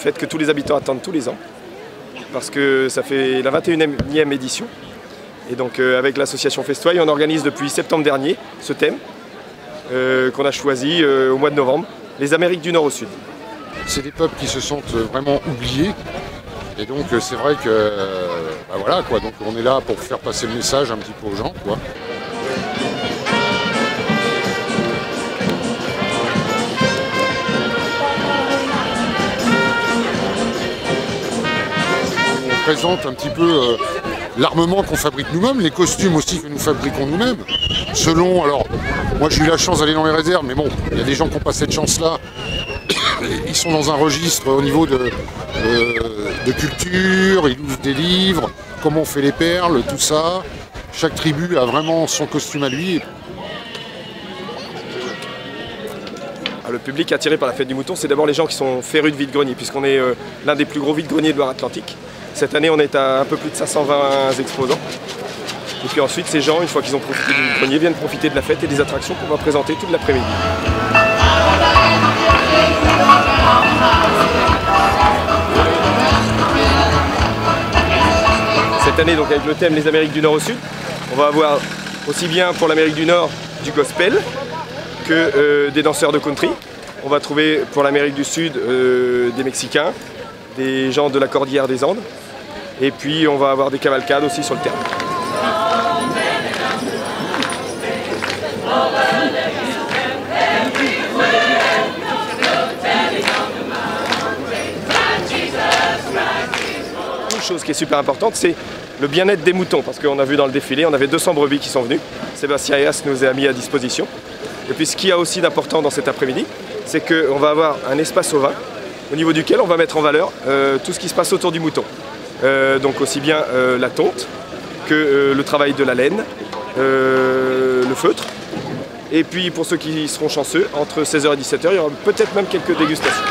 fête que tous les habitants attendent tous les ans, parce que ça fait la 21e édition. Et donc avec l'association Festoy, on organise depuis septembre dernier ce thème qu'on a choisi au mois de novembre, les Amériques du Nord au Sud. C'est des peuples qui se sentent vraiment oubliés. Et donc c'est vrai que bah voilà quoi, donc on est là pour faire passer le message un petit peu aux gens quoi. On présente un petit peu l'armement qu'on fabrique nous-mêmes, les costumes aussi que nous fabriquons nous-mêmes. Selon, alors, moi j'ai eu la chance d'aller dans les réserves, mais bon, il y a des gens qui n'ont pas cette chance-là. Ils sont dans un registre au niveau de culture, ils ouvrent des livres, comment on fait les perles, tout ça. Chaque tribu a vraiment son costume à lui. Le public attiré par la fête du mouton, c'est d'abord les gens qui sont férus de vide-grenier, puisqu'on est l'un des plus gros vide-greniers de Loire-Atlantique. Cette année, on est à un peu plus de 520 exposants. Et puis ensuite, ces gens, une fois qu'ils ont profité du vide-grenier, viennent profiter de la fête et des attractions qu'on va présenter toute l'après-midi. Cette année, donc avec le thème Les Amériques du Nord au Sud, on va avoir aussi bien pour l'Amérique du Nord du gospel que des danseurs de country. On va trouver pour l'Amérique du Sud des Mexicains, des gens de la Cordillère des Andes, et puis on va avoir des cavalcades aussi sur le terrain. Une chose qui est super importante, c'est le bien-être des moutons, parce qu'on a vu dans le défilé, on avait 200 brebis qui sont venus. Sébastien Hayas nous a mis à disposition. Et puis ce qu'il y a aussi d'important dans cet après-midi, c'est qu'on va avoir un espace ovin, au niveau duquel on va mettre en valeur tout ce qui se passe autour du mouton. Donc aussi bien la tonte que le travail de la laine, le feutre. Et puis pour ceux qui seront chanceux, entre 16h et 17h, il y aura peut-être même quelques dégustations.